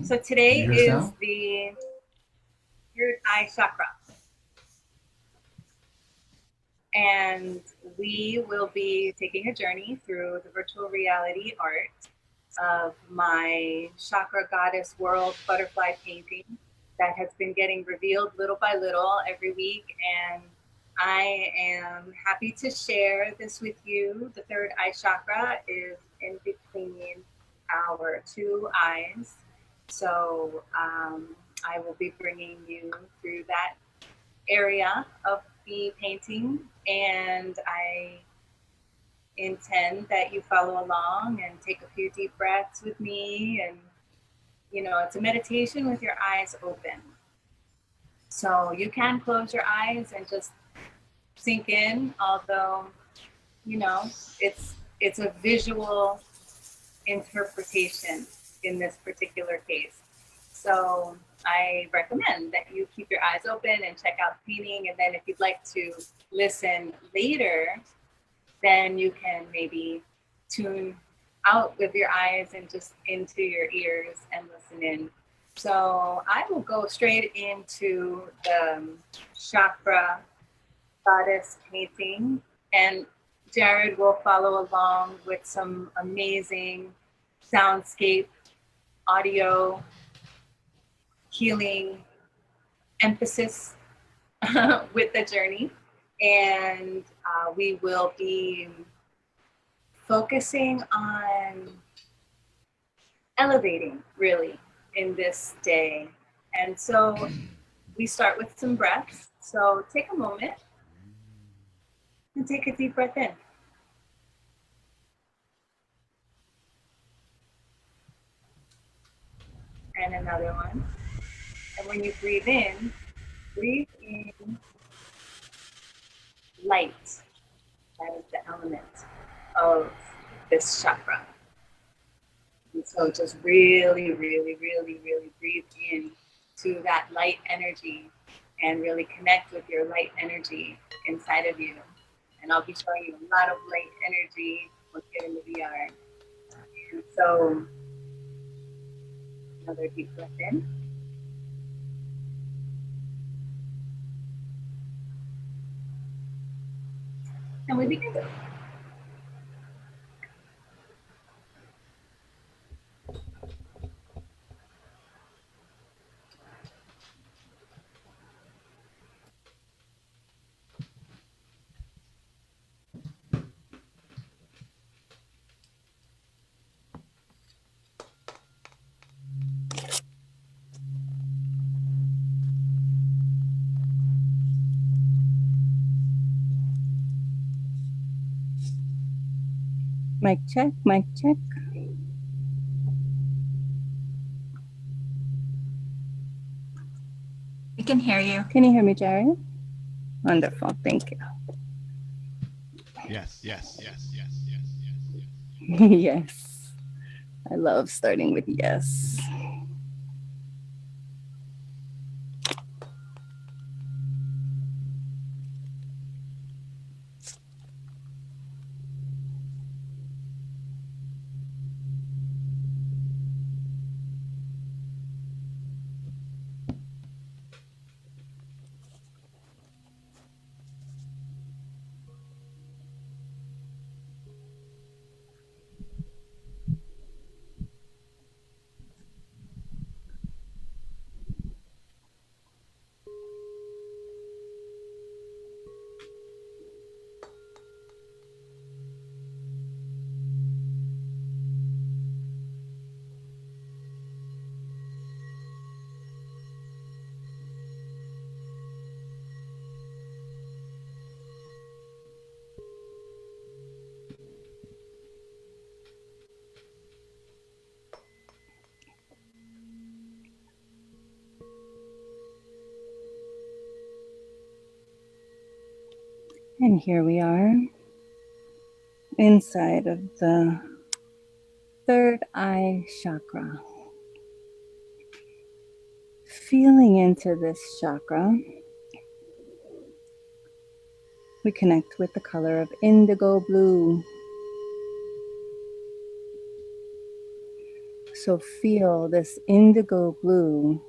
So today is the third eye chakra. And we will be taking a journey through the virtual reality art of my chakra goddess world butterfly painting that has been getting revealed little by little every week. And I am happy to share this with you. The third eye chakra is in between our two eyes. So I will be bringing you through that area of the painting, and I intend that you follow along and take a few deep breaths with me. And you know, it's a meditation with your eyes open, so you can close your eyes and just sink in, although you know it's a visual interpretation in this particular case. So I recommend that you keep your eyes open and check out the painting. And then if you'd like to listen later, then you can maybe tune out with your eyes and just into your ears and listen in. So I will go straight into the chakra goddess painting, and Jared will follow along with some amazing soundscape, audio, healing emphasis with the journey. And we will be focusing on elevating really in this day. And so we start with some breaths. So take a moment and take a deep breath in. And another one. And when you breathe in light. That is the element of this chakra. And so just really, really, really, really breathe in to that light energy and really connect with your light energy inside of you. And I'll be showing you a lot of light energy once you get in the VR. And so another deep breath in. And we begin. Mic check, mic check. We can hear you. Can you hear me, Jared? Wonderful, thank you. Yes, yes, yes, yes, yes, yes, yes. Yes. I love starting with yes. And here we are inside of the third eye chakra. Feeling into this chakra, we connect with the color of indigo blue. So feel this indigo blue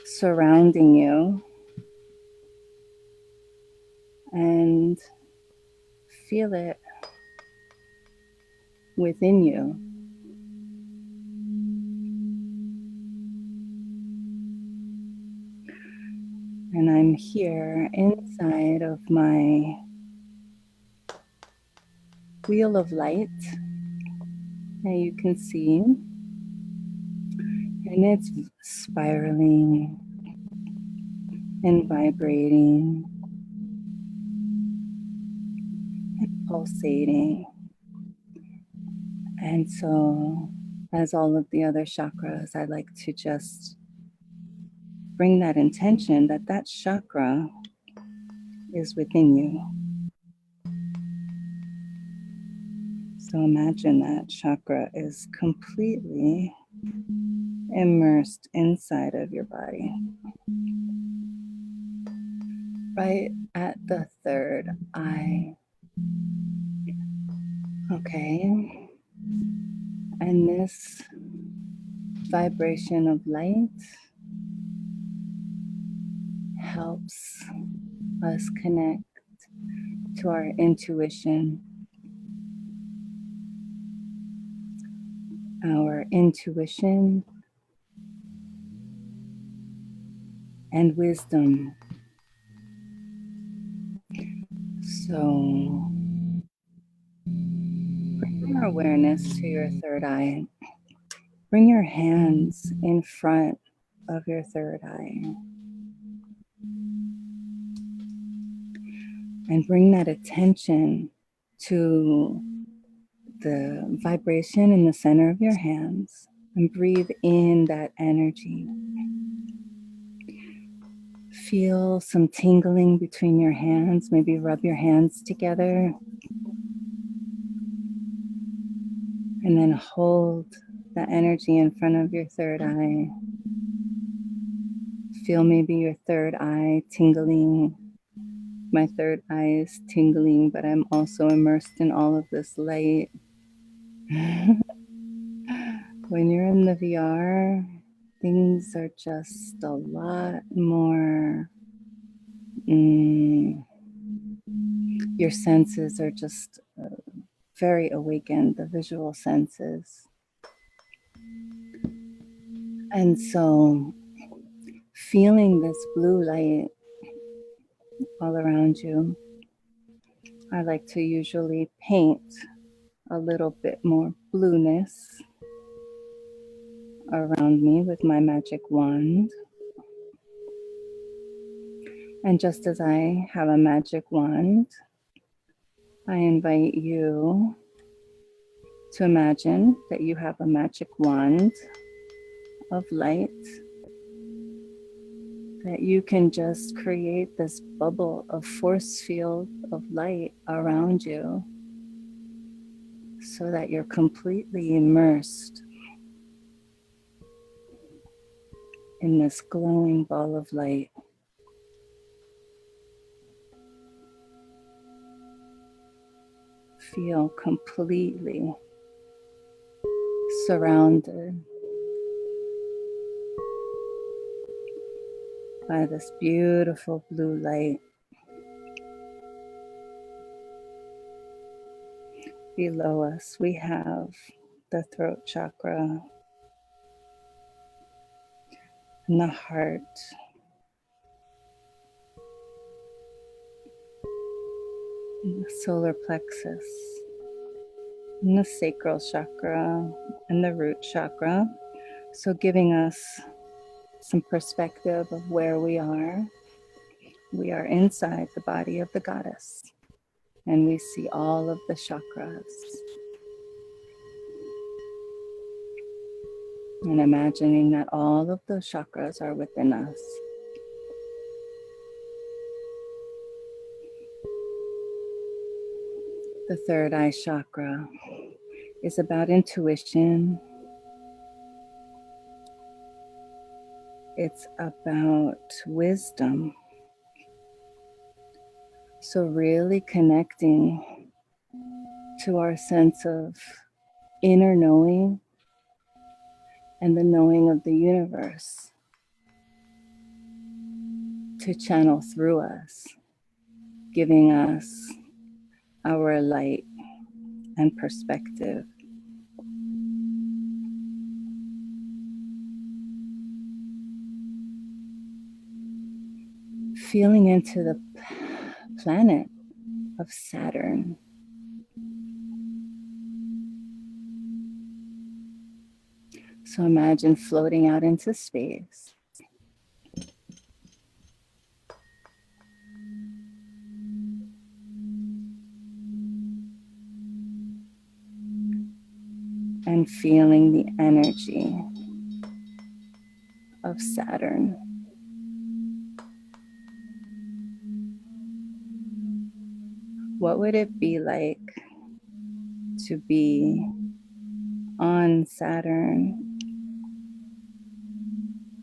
surrounding you, and feel it within you. And I'm here inside of my wheel of light that you can see, and it's spiraling and vibrating and pulsating. And so, as all of the other chakras, I like to just bring that intention that that chakra is within you. So imagine that chakra is completely immersed inside of your body, right at the third eye. Okay. And this vibration of light helps us connect to our intuition. Our intuition and wisdom. So bring your awareness to your third eye. Bring your hands in front of your third eye. And bring that attention to the vibration in the center of your hands. And breathe in that energy. Feel some tingling between your hands. Maybe rub your hands together. And then hold that energy in front of your third eye. Feel maybe your third eye tingling. My third eye is tingling, but I'm also immersed in all of this light. When you're in the VR, things are just a lot more, your senses are just very awakened, the visual senses. And so feeling this blue light all around you, I like to usually paint a little bit more blueness around me with my magic wand. And just as I have a magic wand, I invite you to imagine that you have a magic wand of light, that you can just create this bubble of force field of light around you so that you're completely immersed in this glowing ball of light. Feel completely surrounded by this beautiful blue light. Below us, we have the throat chakra and the heart, and the solar plexus, and the sacral chakra, and the root chakra. So giving us some perspective of where we are. We are inside the body of the goddess, and we see all of the chakras. And imagining that all of those chakras are within us. The third eye chakra is about intuition. It's about wisdom. So really connecting to our sense of inner knowing and the knowing of the universe to channel through us, giving us our light and perspective. Feeling into the planet of Saturn. So imagine floating out into space. And feeling the energy of Saturn. What would it be like to be on Saturn,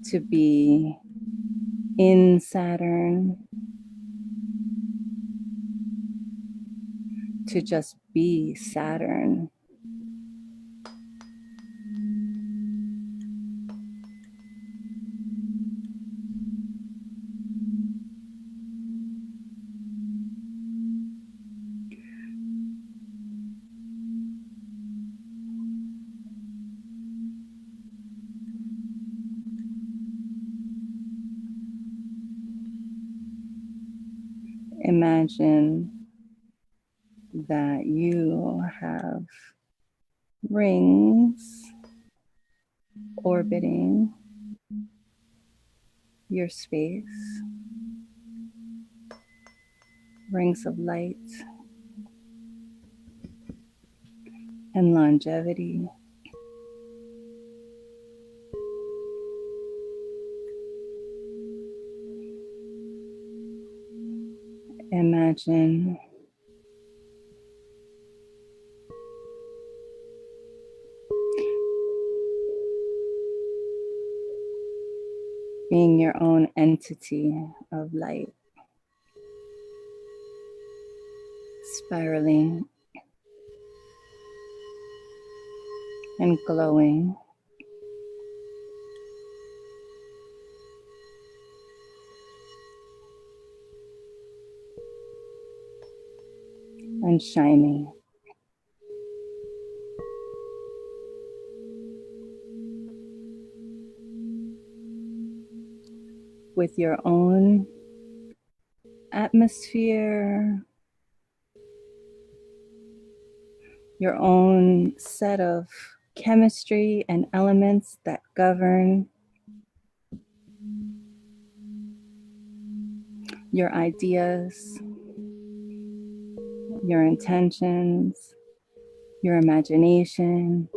to be in Saturn, to just be Saturn? Imagine that you have rings orbiting your space, rings of light and longevity. Imagine being your own entity of light, spiraling and glowing. And shining. With your own atmosphere, your own set of chemistry and elements that govern your ideas, your intentions, your imagination,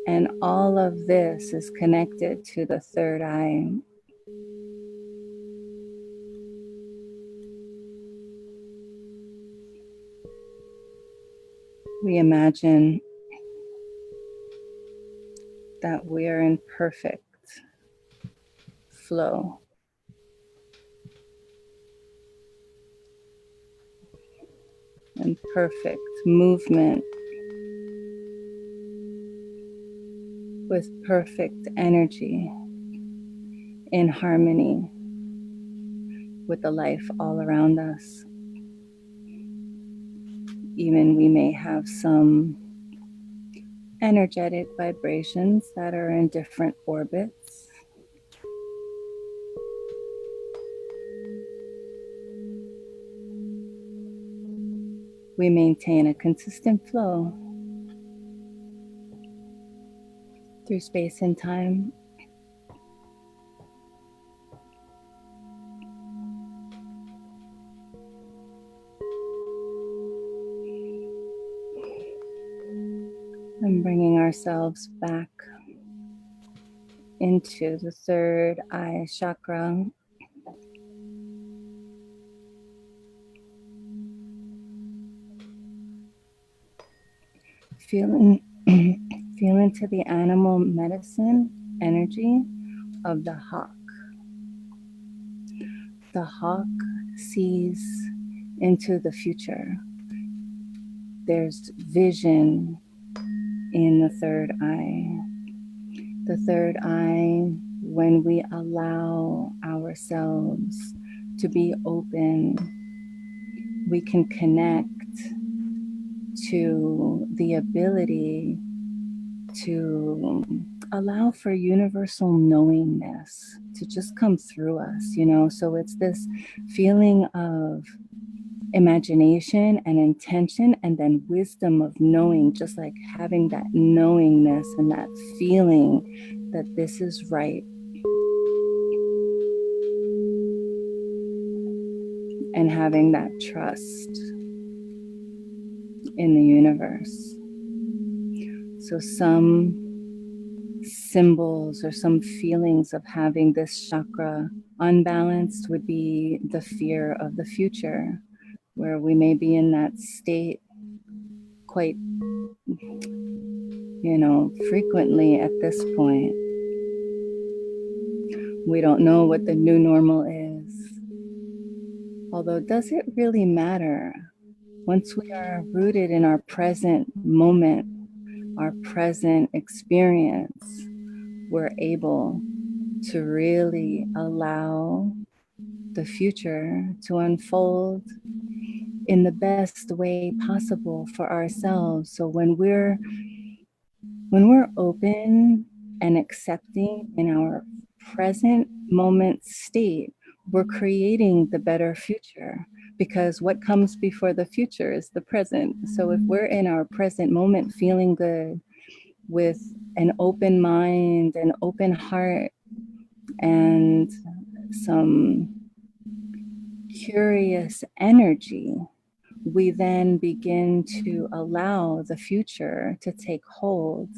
and all of this is connected to the third eye. We imagine that we are in perfect flow. And perfect movement with perfect energy in harmony with the life all around us. Even we may have some energetic vibrations that are in different orbits. We maintain a consistent flow through space and time. And bringing ourselves back into the third eye chakra. Feeling into the animal medicine energy of the hawk. The hawk sees into the future. there's vision in the third eye. The third eye, when we allow ourselves to be open, we can connect to the ability to allow for universal knowingness to just come through us, you know? So it's this feeling of imagination and intention, and then wisdom of knowing, just like having that knowingness and that feeling that this is right. And having that trust in the universe. So some symbols or some feelings of having this chakra unbalanced would be the fear of the future, where we may be in that state quite, you know, frequently at this point. We don't know what the new normal is. Although, does it really matter? Once we are rooted in our present moment, our present experience, we're able to really allow the future to unfold in the best way possible for ourselves. So when we're open and accepting in our present moment state, we're creating the better future, because what comes before the future is the present. So if we're in our present moment feeling good, with an open mind, an open heart, and some curious energy, we then begin to allow the future to take hold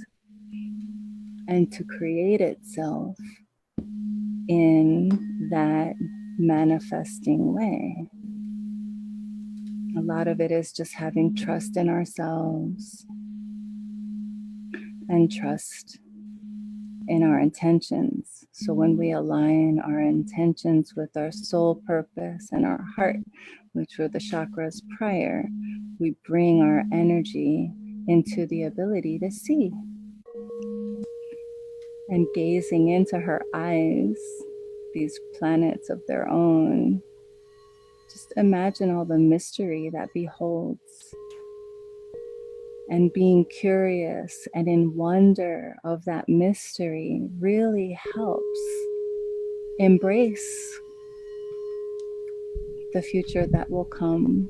and to create itself in that manifesting way. A lot of it is just having trust in ourselves and trust in our intentions. So when we align our intentions with our soul purpose and our heart, which were the chakras prior, we bring our energy into the ability to see. And gazing into her eyes, these planets of their own, just imagine all the mystery that beholds. And being curious and in wonder of that mystery really helps embrace the future that will come,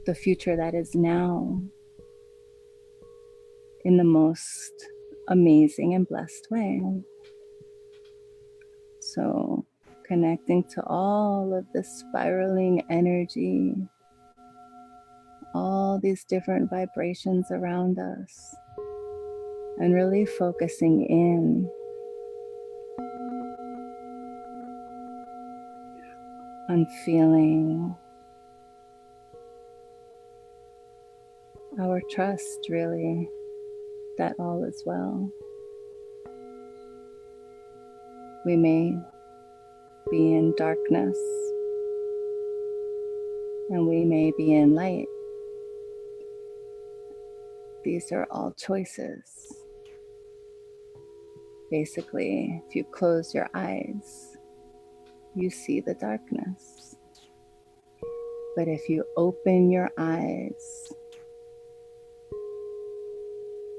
the future that is now, in the most amazing and blessed way. So connecting to all of this spiraling energy, all these different vibrations around us, and really focusing in on feeling our trust, really, that all is well. We may be in darkness, and we may be in light. These are all choices. Basically, if you close your eyes, you see the darkness. But if you open your eyes,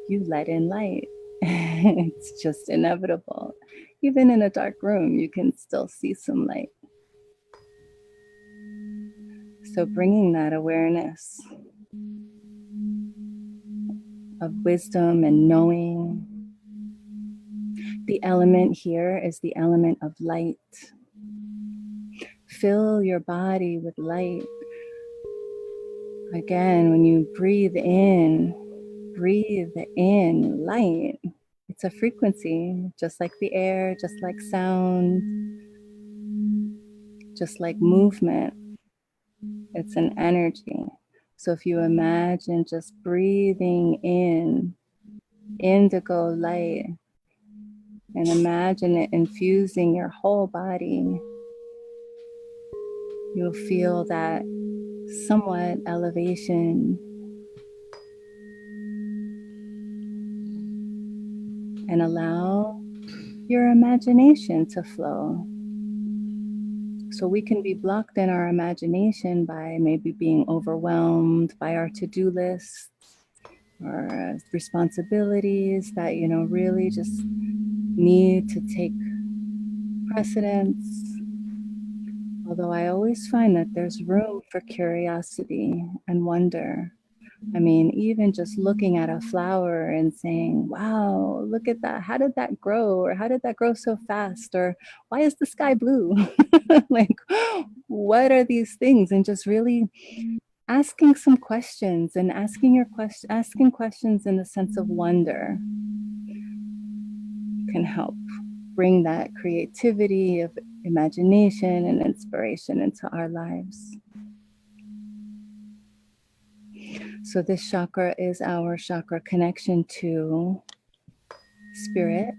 you let in light. It's just inevitable. Even in a dark room, you can still see some light. So bringing that awareness of wisdom and knowing. The element here is the element of light. Fill your body with light. Again, when you breathe in light. It's a frequency, just like the air, just like sound, just like movement. It's an energy. So if you imagine just breathing in indigo light, and imagine it infusing your whole body, you'll feel that somewhat elevation and allow your imagination to flow. So we can be blocked in our imagination by maybe being overwhelmed by our to-do list or responsibilities that, really just need to take precedence. Although I always find that there's room for curiosity and wonder. I mean, even just looking at a flower and saying, wow, look at that. How did that grow? Or how did that grow so fast? Or why is the sky blue? Like, what are these things? And just really asking some questions and asking questions in the sense of wonder can help bring that creativity of imagination and inspiration into our lives. So this chakra is our chakra connection to spirit.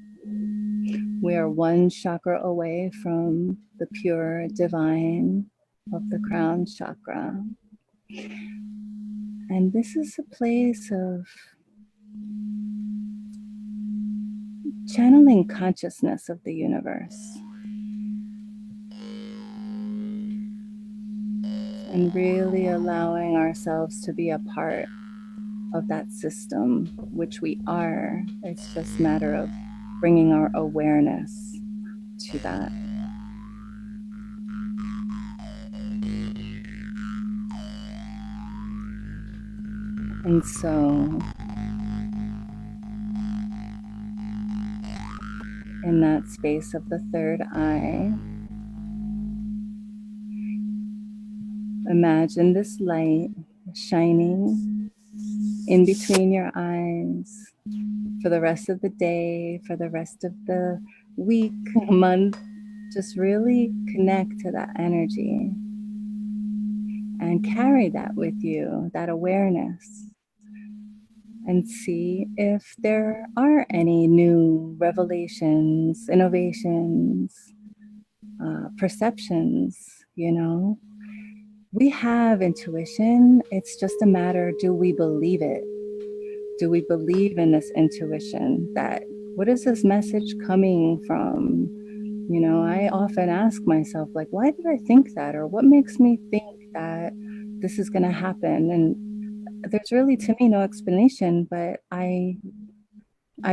We are one chakra away from the pure divine of the crown chakra. And this is a place of channeling consciousness of the universe. And really allowing ourselves to be a part of that system, which we are. It's just a matter of bringing our awareness to that. And so, in that space of the third eye, imagine this light shining in between your eyes for the rest of the day, for the rest of the week, month. Just really connect to that energy and carry that with you, that awareness, and see if there are any new revelations, innovations, perceptions. We have intuition. It's just a matter, do we believe it? Do we believe in this intuition? That what is this message coming from? I often ask myself, like, why did I think that? Or what makes me think that this is going to happen? And there's really, to me, no explanation, but I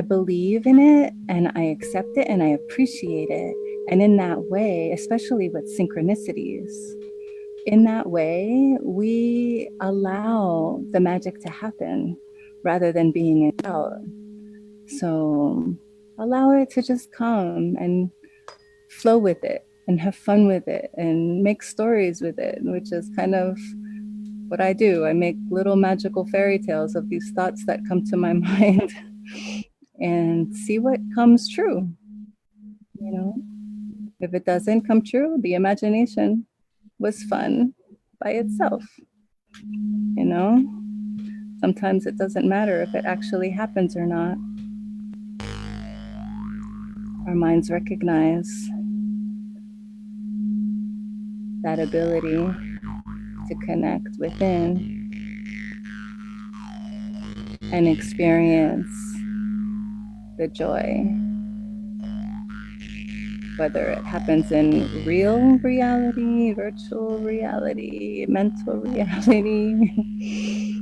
believe in it and I accept it and I appreciate it. And in that way, especially with synchronicities, in that way, we allow the magic to happen rather than being in doubt. So allow it to just come and flow with it and have fun with it and make stories with it, which is kind of what I do. I make little magical fairy tales of these thoughts that come to my mind and see what comes true. If it doesn't come true, the imagination was fun by itself. Sometimes it doesn't matter if it actually happens or not. Our minds recognize that ability to connect within and experience the joy, whether it happens in real reality, virtual reality, mental reality,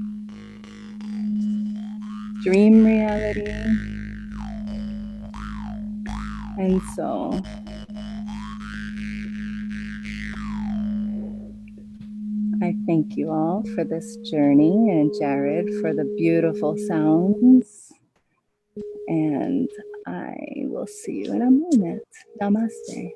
dream reality. And so I thank you all for this journey, and Jared for the beautiful sounds. And I will see you in a moment. Namaste.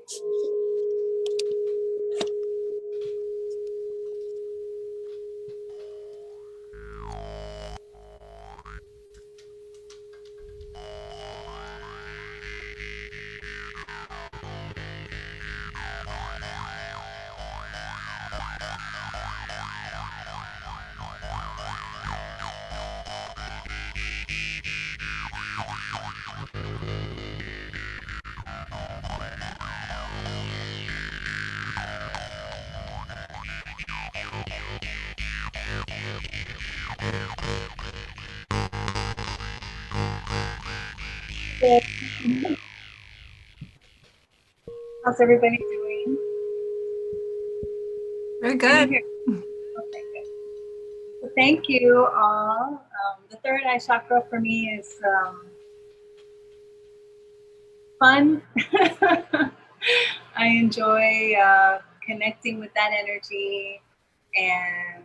How's everybody doing? Very Can you good. hear? Okay, good. So thank you all. The third eye chakra for me is fun. I enjoy connecting with that energy, and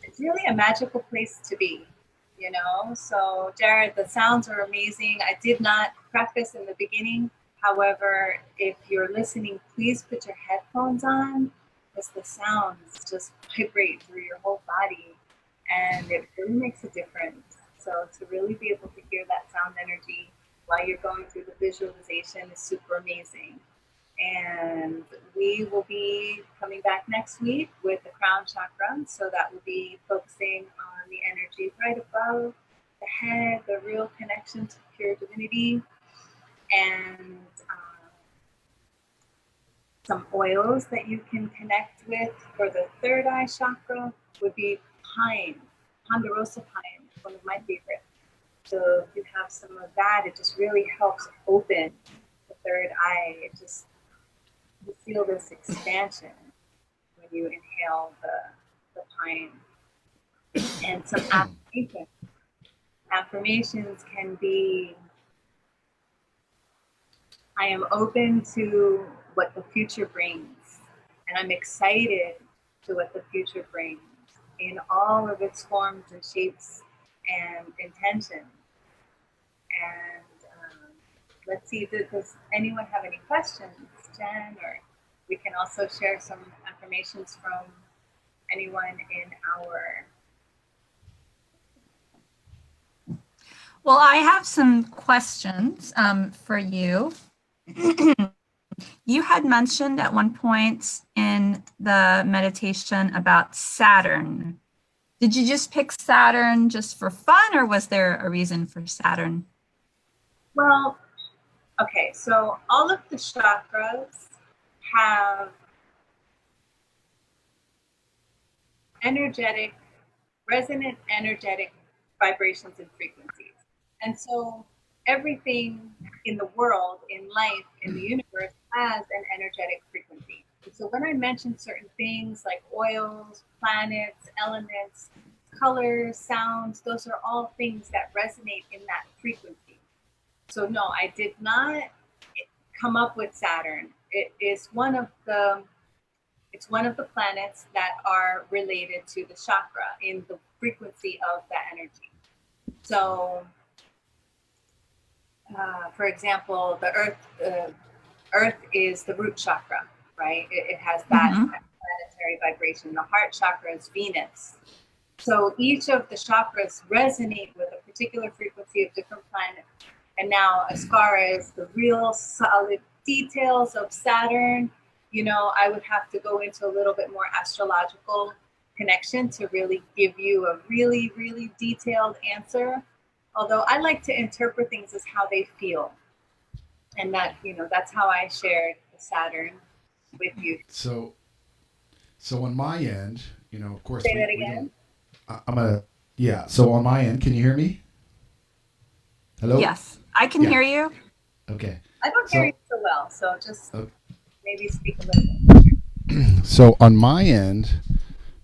it's really a magical place to be, you know? So, Jared, the sounds are amazing. I did not preface in the beginning. However, if you're listening, please put your headphones on because the sounds just vibrate through your whole body and it really makes a difference. So, to really be able to hear that sound energy while you're going through the visualization is super amazing. And we will be coming back next week with the crown chakra. So that will be focusing on the energy right above the head, the real connection to pure divinity, and some oils that you can connect with. For the third eye chakra would be pine, ponderosa pine, one of my favorites. So if you have some of that, it just really helps open the third eye. It just, you feel this expansion when you inhale the pine. And some affirmations. Affirmations can be, I am open to what the future brings, and I'm excited to what the future brings in all of its forms and shapes and intentions. And let's see, does anyone have any questions, Jen? Or we can also share some affirmations from anyone in our... Well, I have some questions for you. You had mentioned at one point in the meditation about Saturn. Did you just pick Saturn just for fun, or was there a reason for Saturn? Well, okay, so all of the chakras have resonant energetic vibrations and frequencies. And so everything in the world, in life, in the universe has an energetic frequency. And so when I mention certain things like oils, planets, elements, colors, sounds, those are all things that resonate in that frequency. So no, I did not come up with Saturn. It is it's one of the planets that are related to the chakra in the frequency of that energy. So, for example, the Earth is the root chakra, right? It has that planetary vibration. The heart chakra is Venus. So each of the chakras resonate with a particular frequency of different planets. And now, as far as the real solid details of Saturn, you know, I would have to go into a little bit more astrological connection to really give you a really, really detailed answer. Although I like to interpret things as how they feel. And that, you know, that's how I shared the Saturn with you. So on my end, you know, of course, Say that again. So on my end, can you hear me? Hello? Yes, I can hear you. Okay. I don't hear you so well, so just maybe speak a little bit. So on my end,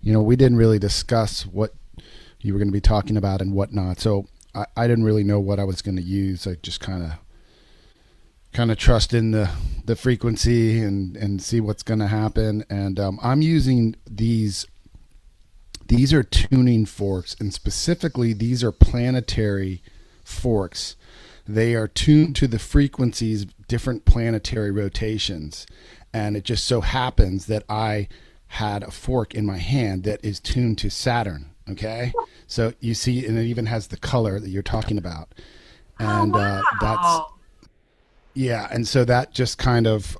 you know, we didn't really discuss what you were going to be talking about and whatnot. So I didn't really know what I was going to use. I just kind of trust in the frequency and see what's going to happen. And I'm using these are tuning forks, and specifically these are planetary forks. They are tuned to the frequencies, different planetary rotations. And it just so happens that I had a fork in my hand that is tuned to Saturn. Okay. So you see, and it even has the color that you're talking about. And and so that just kind of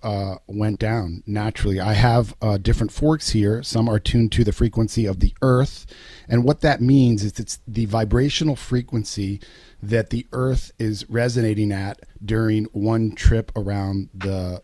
went down naturally. I have different forks here. Some are tuned to the frequency of the Earth. And what that means is it's the vibrational frequency that the Earth is resonating at during one trip around the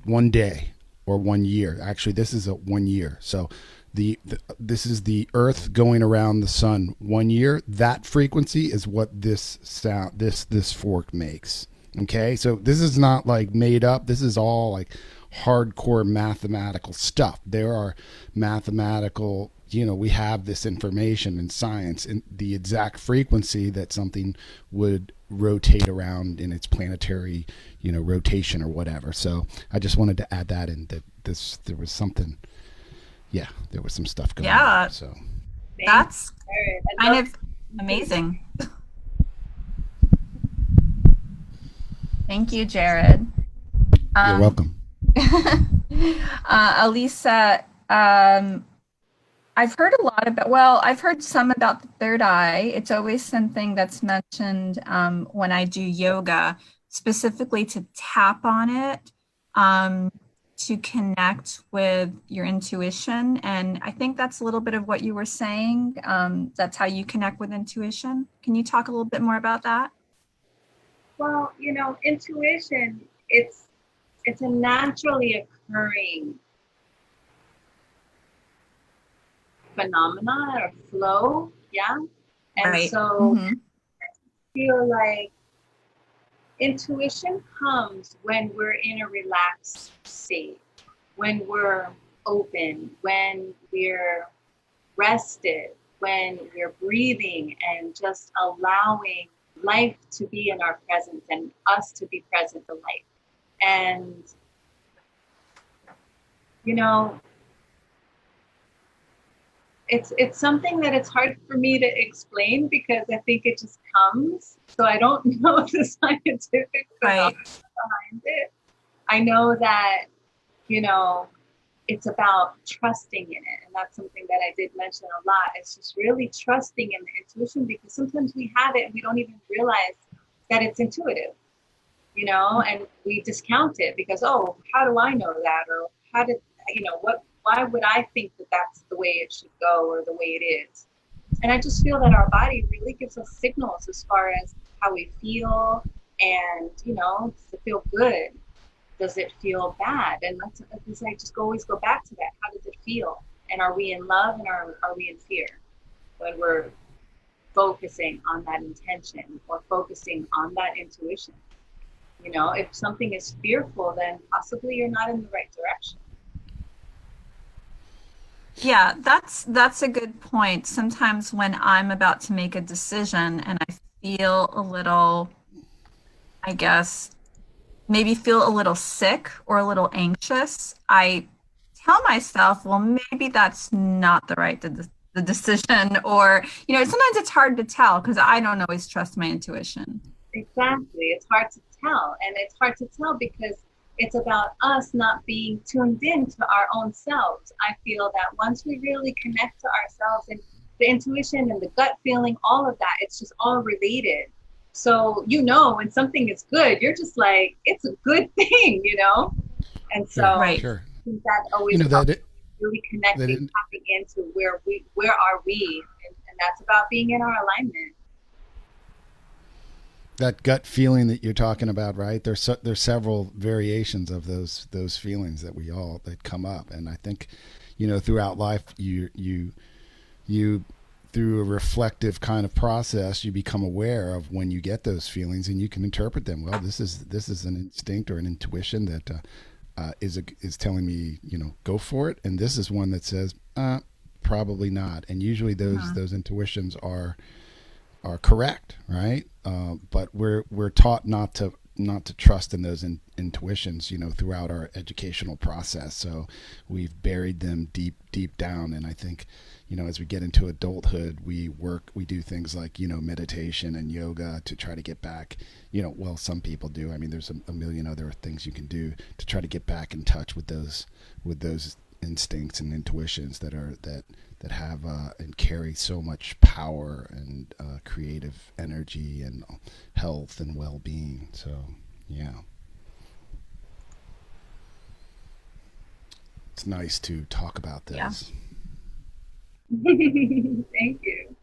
1 day or 1 year. Actually, this is a 1 year. So this is the earth going around the sun 1 year. That frequency is what this sound, this fork makes. Okay, so this is not like made up. This is all like hardcore mathematical stuff. There are mathematical, we have this information in science, and the exact frequency that something would rotate around in its planetary, rotation or whatever. So I just wanted to add that in, that there was something, there was some stuff going on. So that's kind of amazing. Thank you, Jared. You're welcome. Alissa, I've heard a lot about, I've heard some about the third eye. It's always something that's mentioned when I do yoga, specifically to tap on it, to connect with your intuition. And I think that's a little bit of what you were saying. That's how you connect with intuition. Can you talk a little bit more about that? Well, intuition, it's a naturally occurring phenomena or flow, and right. So I feel like intuition comes when we're in a relaxed state, when we're open, when we're rested, when we're breathing and just allowing life to be in our presence and us to be present to life. And it's something that it's hard for me to explain because I think it just comes. So I don't know the scientific behind it. I know that, it's about trusting in it. And that's something that I did mention a lot. It's just really trusting in the intuition, because sometimes we have it and we don't even realize that it's intuitive, and we discount it because, oh, how do I know that? Or how did, why would I think that that's the way it should go or the way it is? And I just feel that our body really gives us signals as far as how we feel and, does it feel good? Does it feel bad? And I just always go back to that. How does it feel? And are we in love and are we in fear when we're focusing on that intention or focusing on that intuition? If something is fearful, then possibly you're not in the right direction. Yeah, that's a good point. Sometimes when I'm about to make a decision and I feel a little, I guess, maybe feel a little sick or a little anxious, I tell myself, well, maybe that's not the right the decision. Or, sometimes it's hard to tell because I don't always trust my intuition. Exactly. It's hard to tell. And it's hard to tell because it's about us not being tuned in to our own selves. I feel that once we really connect to ourselves and the intuition and the gut feeling, all of that, it's just all related. So, when something is good, you're just like, it's a good thing, And so Sure. I think that always really connecting, tapping into where are we? And that's about being in our alignment. That gut feeling that you're talking about, right? There's several variations of those feelings that come up, and I think, throughout life, you through a reflective kind of process, you become aware of when you get those feelings, and you can interpret them. Well, this is an instinct or an intuition that is telling me, go for it, and this is one that says probably not. And usually those intuitions are correct, right? But we're taught not to trust in those intuitions, throughout our educational process. So we've buried them deep down. And I think, as we get into adulthood, we do things like, meditation and yoga to try to get back, some people do. I mean, there's a million other things you can do to try to get back in touch with those instincts and intuitions that have and carry so much power and creative energy and health and well-being. So, yeah. It's nice to talk about this. Yeah. Thank you.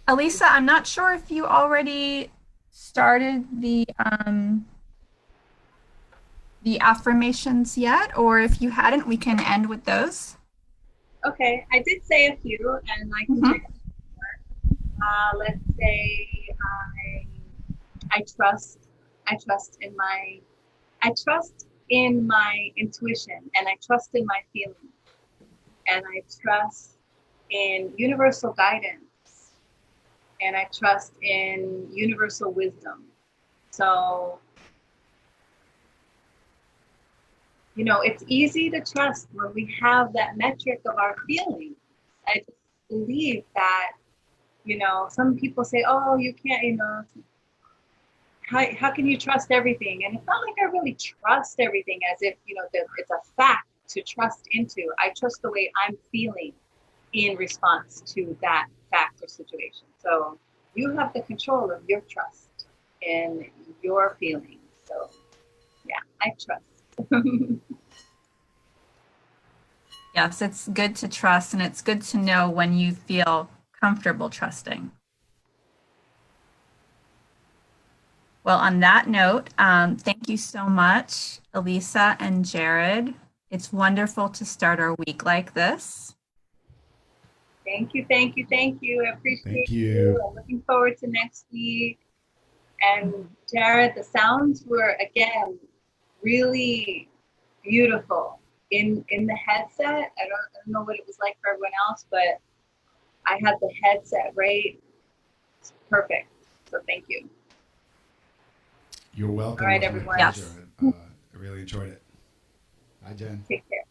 Alissa, I'm not sure if you already started the the affirmations yet, or if you hadn't, we can end with those. Okay, I did say a few, and I can check. Let's say I trust. I trust in my intuition, and I trust in my feelings, and I trust in universal guidance, and I trust in universal wisdom. So, you know, it's easy to trust when we have that metric of our feelings. I just believe that, you know, some people say, oh, you can't, you know, how can you trust everything? And it's not like I really trust everything as if, you know, it's a fact to trust into. I trust the way I'm feeling in response to that fact or situation. So you have the control of your trust in your feelings. So yeah, I trust. Yes, it's good to trust, and it's good to know when you feel comfortable trusting. Well, on that note, thank you so much, Alissa and Jared. It's wonderful to start our week like this. Thank you, thank you, thank you. I appreciate Thank you. I'm looking forward to next week. And Jared, the sounds were, again, really beautiful in the headset. I don't know what it was like for everyone else, but I had the headset right. It's perfect. So thank you. You're welcome. All right, It was my everyone. pleasure. Yes. I really enjoyed it. Bye, Jen. Take care.